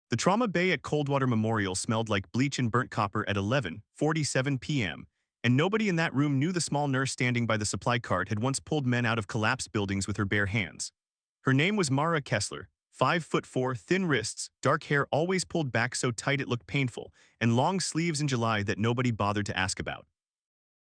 The trauma bay at Coldwater Memorial smelled like bleach and burnt copper at 11:47 p.m., and nobody in that room knew the small nurse standing by the supply cart had once pulled men out of collapsed buildings with her bare hands. Her name was Mara Kessler, 5'4", thin wrists, dark hair always pulled back so tight it looked painful, and long sleeves in July that nobody bothered to ask about.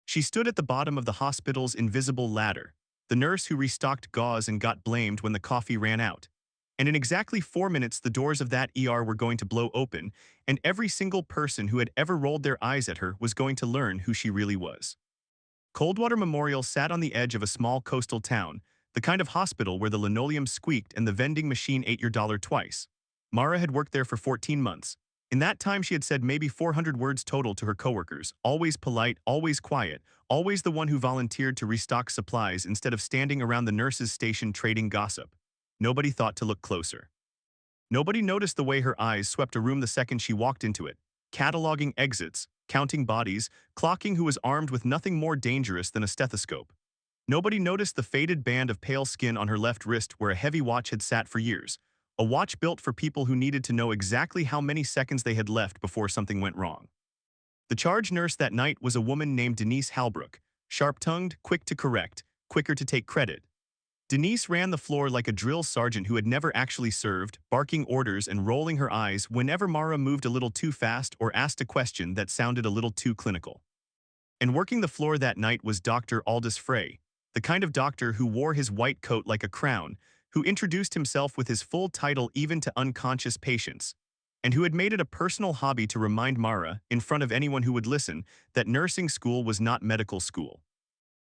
She stood at the bottom of the hospital's invisible ladder, the nurse who restocked gauze and got blamed when the coffee ran out. And in exactly 4 minutes, the doors of that ER were going to blow open, and every single person who had ever rolled their eyes at her was going to learn who she really was. Coldwater Memorial sat on the edge of a small coastal town, the kind of hospital where the linoleum squeaked and the vending machine ate your dollar twice. Mara had worked there for 14 months. In that time, she had said maybe 400 words total to her coworkers, always polite, always quiet, always the one who volunteered to restock supplies instead of standing around the nurse's station trading gossip. Nobody thought to look closer. Nobody noticed the way her eyes swept a room the second she walked into it, cataloging exits, counting bodies, clocking who was armed with nothing more dangerous than a stethoscope. Nobody noticed the faded band of pale skin on her left wrist where a heavy watch had sat for years, a watch built for people who needed to know exactly how many seconds they had left before something went wrong. The charge nurse that night was a woman named Denise Halbrook, sharp-tongued, quick to correct, quicker to take credit. Denise ran the floor like a drill sergeant who had never actually served, barking orders and rolling her eyes whenever Mara moved a little too fast or asked a question that sounded a little too clinical. And working the floor that night was Dr. Aldous Frey, the kind of doctor who wore his white coat like a crown, who introduced himself with his full title even to unconscious patients, and who had made it a personal hobby to remind Mara, in front of anyone who would listen, that nursing school was not medical school.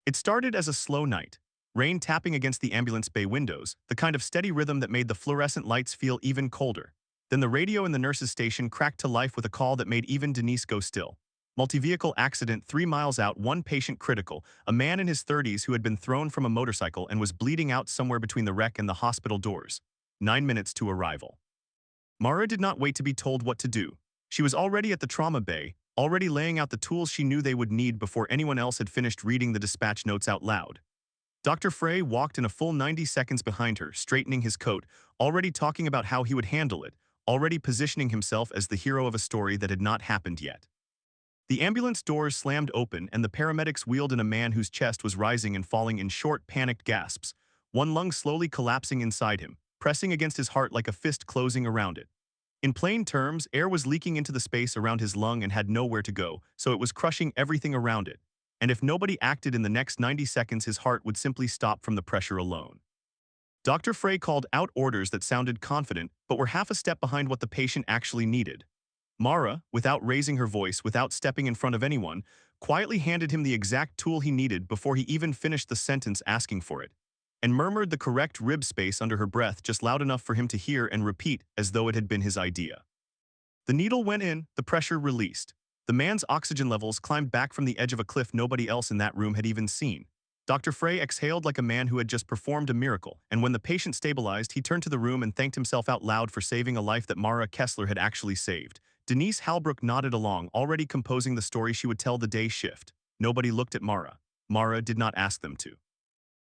It started as a slow night, rain tapping against the ambulance bay windows, the kind of steady rhythm that made the fluorescent lights feel even colder. Then the radio in the nurse's station cracked to life with a call that made even Denise go still. Multi-vehicle accident 3 miles out, one patient critical, a man in his 30s who had been thrown from a motorcycle and was bleeding out somewhere between the wreck and the hospital doors. 9 minutes to arrival. Mara did not wait to be told what to do. She was already at the trauma bay, already laying out the tools she knew they would need before anyone else had finished reading the dispatch notes out loud. Dr. Frey walked in a full 90 seconds behind her, straightening his coat, already talking about how he would handle it, already positioning himself as the hero of a story that had not happened yet. The ambulance doors slammed open and the paramedics wheeled in a man whose chest was rising and falling in short, panicked gasps, one lung slowly collapsing inside him, pressing against his heart like a fist closing around it. In plain terms, air was leaking into the space around his lung and had nowhere to go, so it was crushing everything around it. And if nobody acted in the next 90 seconds, his heart would simply stop from the pressure alone. Dr. Frey called out orders that sounded confident, but were half a step behind what the patient actually needed. Mara, without raising her voice, without stepping in front of anyone, quietly handed him the exact tool he needed before he even finished the sentence asking for it, and murmured the correct rib space under her breath just loud enough for him to hear and repeat as though it had been his idea. The needle went in, the pressure released. The man's oxygen levels climbed back from the edge of a cliff nobody else in that room had even seen. Dr. Frey exhaled like a man who had just performed a miracle, and when the patient stabilized, he turned to the room and thanked himself out loud for saving a life that Mara Kessler had actually saved. Denise Halbrook nodded along, already composing the story she would tell the day shift. Nobody looked at Mara. Mara did not ask them to.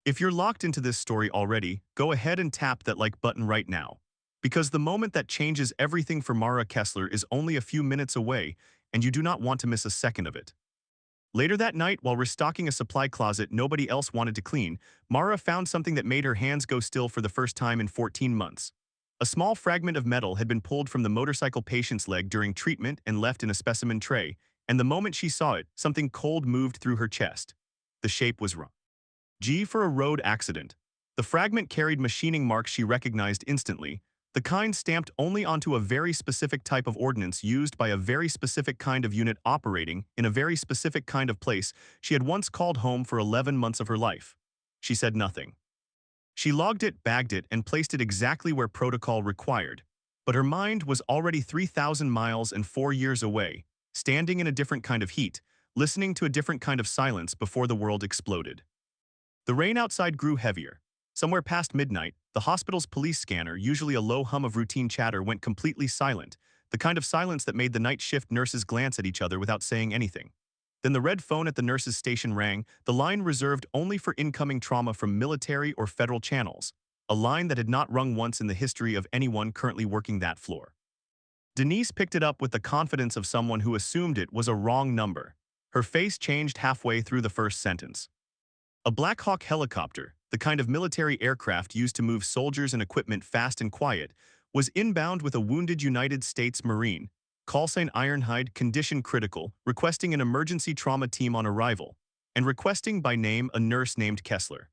If you're locked into this story already, go ahead and tap that like button right now. Because the moment that changes everything for Mara Kessler is only a few minutes away, and you do not want to miss a second of it. Later that night, while restocking a supply closet nobody else wanted to clean, Mara found something that made her hands go still for the first time in 14 months. A small fragment of metal had been pulled from the motorcycle patient's leg during treatment and left in a specimen tray, and the moment she saw it, something cold moved through her chest. The shape was wrong. G for a road accident. The fragment carried machining marks she recognized instantly, the kind stamped only onto a very specific type of ordnance used by a very specific kind of unit operating in a very specific kind of place she had once called home for 11 months of her life. She said nothing. She logged it, bagged it, and placed it exactly where protocol required. But her mind was already 3,000 miles and 4 years away, standing in a different kind of heat, listening to a different kind of silence before the world exploded. The rain outside grew heavier. Somewhere past midnight, the hospital's police scanner, usually a low hum of routine chatter, went completely silent, the kind of silence that made the night shift nurses glance at each other without saying anything. Then the red phone at the nurse's station rang, the line reserved only for incoming trauma from military or federal channels, a line that had not rung once in the history of anyone currently working that floor. Denise picked it up with the confidence of someone who assumed it was a wrong number. Her face changed halfway through the first sentence. A Black Hawk helicopter, the kind of military aircraft used to move soldiers and equipment fast and quiet, was inbound with a wounded United States Marine, callsign Ironhide, condition critical, requesting an emergency trauma team on arrival, and requesting by name a nurse named Kessler.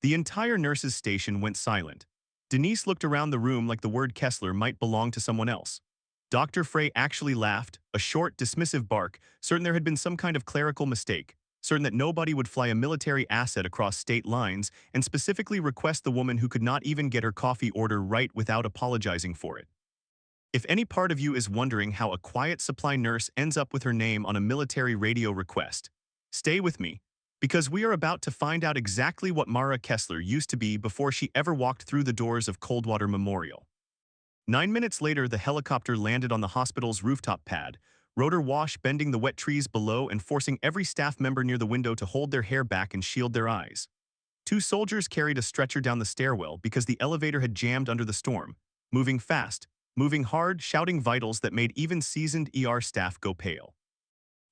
The entire nurses' station went silent. Denise looked around the room like the word Kessler might belong to someone else. Dr. Frey actually laughed, a short, dismissive bark, certain there had been some kind of clerical mistake, certain that nobody would fly a military asset across state lines, and specifically request the woman who could not even get her coffee order right without apologizing for it. If any part of you is wondering how a quiet supply nurse ends up with her name on a military radio request, stay with me, because we are about to find out exactly what Mara Kessler used to be before she ever walked through the doors of Coldwater Memorial. 9 minutes later, the helicopter landed on the hospital's rooftop pad, rotor wash bending the wet trees below and forcing every staff member near the window to hold their hair back and shield their eyes. Two soldiers carried a stretcher down the stairwell because the elevator had jammed under the storm, moving fast, moving hard, shouting vitals that made even seasoned ER staff go pale.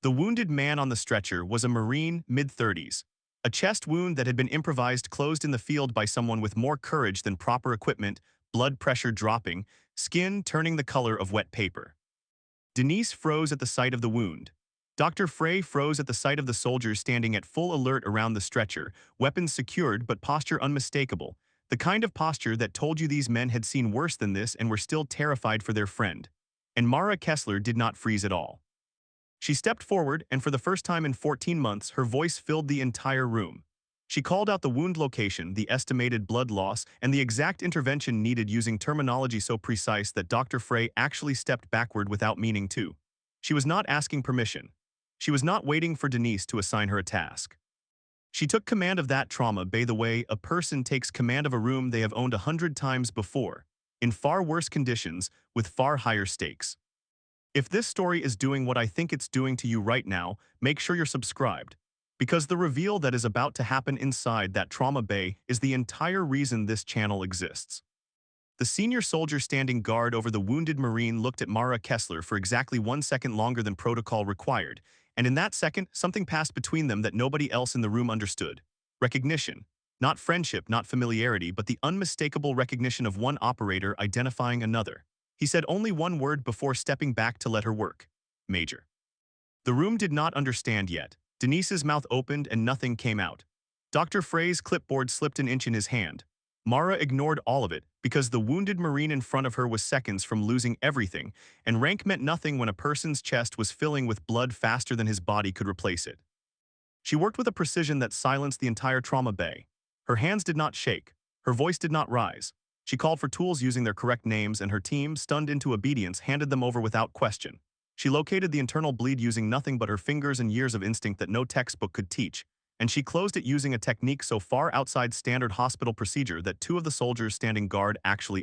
The wounded man on the stretcher was a Marine, mid-30s. A chest wound that had been improvised closed in the field by someone with more courage than proper equipment, blood pressure dropping, skin turning the color of wet paper. Denise froze at the sight of the wound. Dr. Frey froze at the sight of the soldiers standing at full alert around the stretcher, weapons secured but posture unmistakable, the kind of posture that told you these men had seen worse than this and were still terrified for their friend. And Mara Kessler did not freeze at all. She stepped forward, and for the first time in 14 months, her voice filled the entire room. She called out the wound location, the estimated blood loss, and the exact intervention needed using terminology so precise that Dr. Frey actually stepped backward without meaning to. She was not asking permission. She was not waiting for Denise to assign her a task. She took command of that trauma bay the way a person takes command of a room they have owned 100 times before, in far worse conditions, with far higher stakes. If this story is doing what I think it's doing to you right now, make sure you're subscribed. Because the reveal that is about to happen inside that trauma bay is the entire reason this channel exists. The senior soldier standing guard over the wounded Marine looked at Mara Kessler for exactly 1 second longer than protocol required, and in that second, something passed between them that nobody else in the room understood. Recognition. Not friendship, not familiarity, but the unmistakable recognition of one operator identifying another. He said only one word before stepping back to let her work. Major. The room did not understand yet. Denise's mouth opened and nothing came out. Dr. Frey's clipboard slipped an inch in his hand. Mara ignored all of it because the wounded Marine in front of her was seconds from losing everything, and rank meant nothing when a person's chest was filling with blood faster than his body could replace it. She worked with a precision that silenced the entire trauma bay. Her hands did not shake. Her voice did not rise. She called for tools using their correct names, and her team, stunned into obedience, handed them over without question. She located the internal bleed using nothing but her fingers and years of instinct that no textbook could teach, and she closed it using a technique so far outside standard hospital procedure that two of the soldiers standing guard actually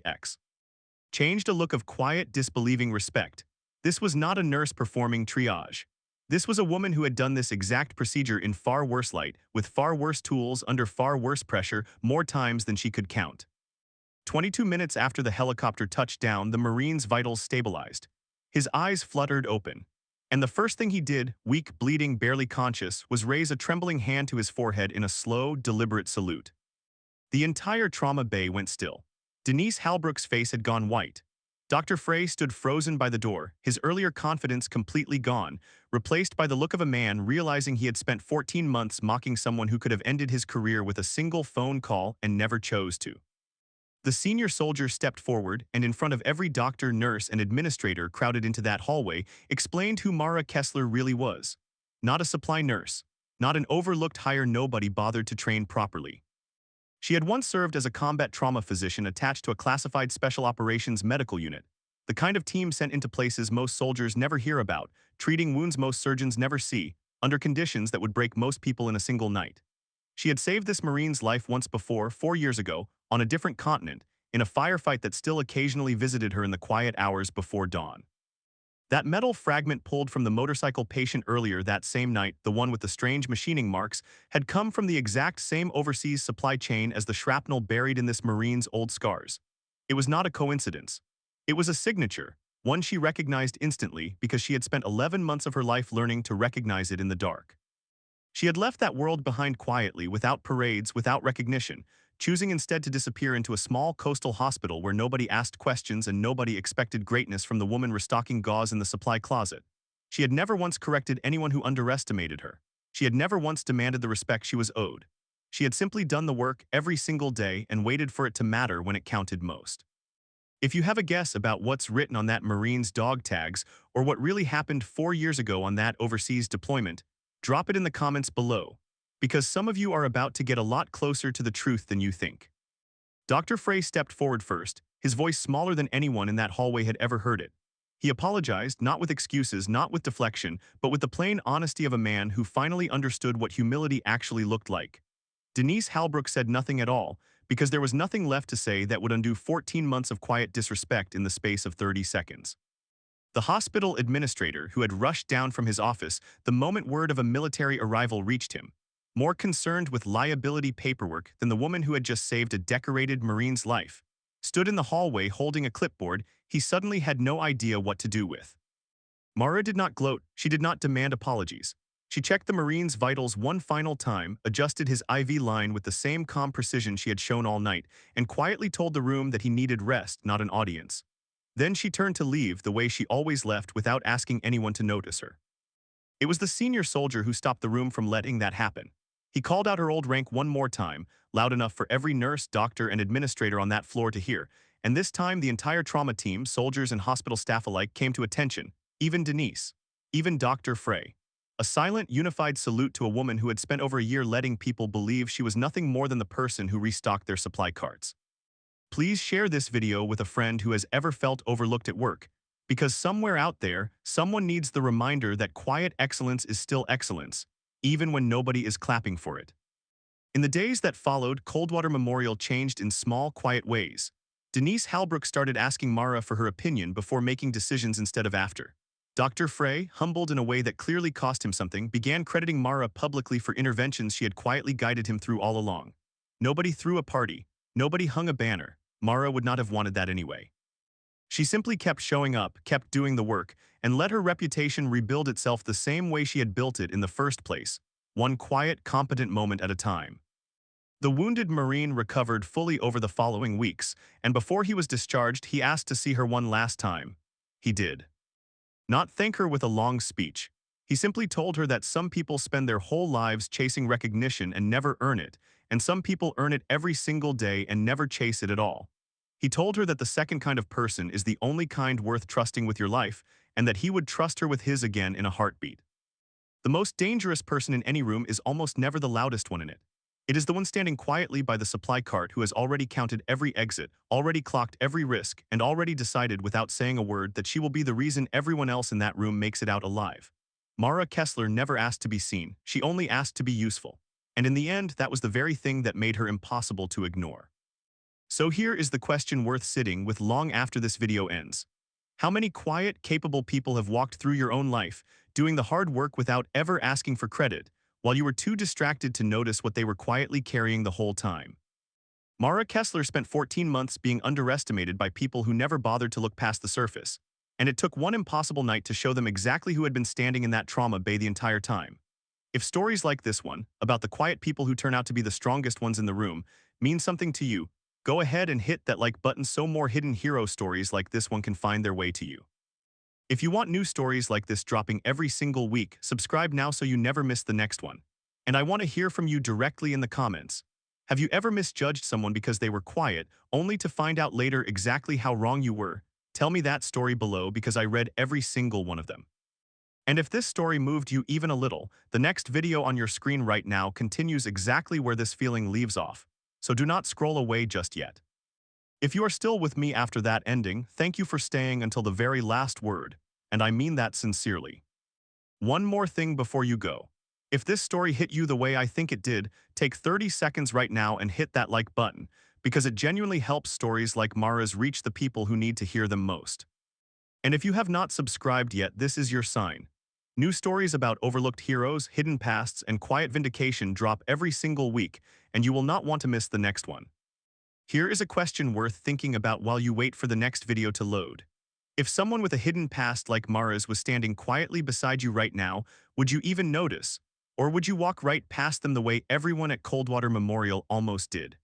changed a look of quiet, disbelieving respect. This was not a nurse performing triage. This was a woman who had done this exact procedure in far worse light, with far worse tools, under far worse pressure, more times than she could count. 22 minutes after the helicopter touched down, the Marine's vitals stabilized. His eyes fluttered open. And the first thing he did, weak, bleeding, barely conscious, was raise a trembling hand to his forehead in a slow, deliberate salute. The entire trauma bay went still. Denise Halbrook's face had gone white. Dr. Frey stood frozen by the door, his earlier confidence completely gone, replaced by the look of a man realizing he had spent 14 months mocking someone who could have ended his career with a single phone call and never chose to. The senior soldier stepped forward and, in front of every doctor, nurse, and administrator crowded into that hallway, explained who Mara Kessler really was. Not a supply nurse. Not an overlooked hire nobody bothered to train properly. She had once served as a combat trauma physician attached to a classified special operations medical unit, the kind of team sent into places most soldiers never hear about, treating wounds most surgeons never see, under conditions that would break most people in a single night. She had saved this Marine's life once before, 4 years ago, on a different continent, in a firefight that still occasionally visited her in the quiet hours before dawn. That metal fragment pulled from the motorcycle patient earlier that same night, the one with the strange machining marks, had come from the exact same overseas supply chain as the shrapnel buried in this Marine's old scars. It was not a coincidence. It was a signature, one she recognized instantly because she had spent 11 months of her life learning to recognize it in the dark. She had left that world behind quietly, without parades, without recognition, choosing instead to disappear into a small coastal hospital where nobody asked questions and nobody expected greatness from the woman restocking gauze in the supply closet. She had never once corrected anyone who underestimated her. She had never once demanded the respect she was owed. She had simply done the work every single day and waited for it to matter when it counted most. If you have a guess about what's written on that Marine's dog tags or what really happened 4 years ago on that overseas deployment, drop it in the comments below, because some of you are about to get a lot closer to the truth than you think. Dr. Frey stepped forward first, his voice smaller than anyone in that hallway had ever heard it. He apologized, not with excuses, not with deflection, but with the plain honesty of a man who finally understood what humility actually looked like. Denise Halbrook said nothing at all, because there was nothing left to say that would undo 14 months of quiet disrespect in the space of 30 seconds. The hospital administrator, who had rushed down from his office the moment word of a military arrival reached him, more concerned with liability paperwork than the woman who had just saved a decorated Marine's life, stood in the hallway holding a clipboard he suddenly had no idea what to do with. Mara did not gloat, she did not demand apologies. She checked the Marine's vitals one final time, adjusted his IV line with the same calm precision she had shown all night, and quietly told the room that he needed rest, not an audience. Then she turned to leave the way she always left, without asking anyone to notice her. It was the senior soldier who stopped the room from letting that happen. He called out her old rank one more time, loud enough for every nurse, doctor, and administrator on that floor to hear, and this time the entire trauma team, soldiers and hospital staff alike, came to attention, even Denise, even Dr. Frey. A silent, unified salute to a woman who had spent over a year letting people believe she was nothing more than the person who restocked their supply carts. Please share this video with a friend who has ever felt overlooked at work, because somewhere out there, someone needs the reminder that quiet excellence is still excellence, even when nobody is clapping for it. In the days that followed, Coldwater Memorial changed in small, quiet ways. Denise Halbrook started asking Mara for her opinion before making decisions instead of after. Dr. Frey, humbled in a way that clearly cost him something, began crediting Mara publicly for interventions she had quietly guided him through all along. Nobody threw a party. Nobody hung a banner. Mara would not have wanted that anyway. She simply kept showing up, kept doing the work, and let her reputation rebuild itself the same way she had built it in the first place, one quiet, competent moment at a time. The wounded Marine recovered fully over the following weeks, and before he was discharged, he asked to see her one last time. He did. Not thank her with a long speech. He simply told her that some people spend their whole lives chasing recognition and never earn it, and some people earn it every single day and never chase it at all. He told her that the second kind of person is the only kind worth trusting with your life, and that he would trust her with his again in a heartbeat. The most dangerous person in any room is almost never the loudest one in it. It is the one standing quietly by the supply cart who has already counted every exit, already clocked every risk, and already decided without saying a word that she will be the reason everyone else in that room makes it out alive. Mara Kessler never asked to be seen, she only asked to be useful. And in the end, that was the very thing that made her impossible to ignore. So here is the question worth sitting with long after this video ends. How many quiet, capable people have walked through your own life, doing the hard work without ever asking for credit, while you were too distracted to notice what they were quietly carrying the whole time? Mara Kessler spent 14 months being underestimated by people who never bothered to look past the surface, and it took one impossible night to show them exactly who had been standing in that trauma bay the entire time. If stories like this one, about the quiet people who turn out to be the strongest ones in the room, mean something to you, go ahead and hit that like button so more hidden hero stories like this one can find their way to you. If you want new stories like this dropping every single week, subscribe now so you never miss the next one. And I want to hear from you directly in the comments. Have you ever misjudged someone because they were quiet, only to find out later exactly how wrong you were? Tell me that story below, because I read every single one of them. And if this story moved you even a little, the next video on your screen right now continues exactly where this feeling leaves off, so do not scroll away just yet. If you are still with me after that ending, thank you for staying until the very last word, and I mean that sincerely. One more thing before you go. If this story hit you the way I think it did, take 30 seconds right now and hit that like button, because it genuinely helps stories like Mara's reach the people who need to hear them most. And if you have not subscribed yet, this is your sign. New stories about overlooked heroes, hidden pasts, and quiet vindication drop every single week, and you will not want to miss the next one. Here is a question worth thinking about while you wait for the next video to load. If someone with a hidden past like Mara's was standing quietly beside you right now, would you even notice? Or would you walk right past them the way everyone at Coldwater Memorial almost did?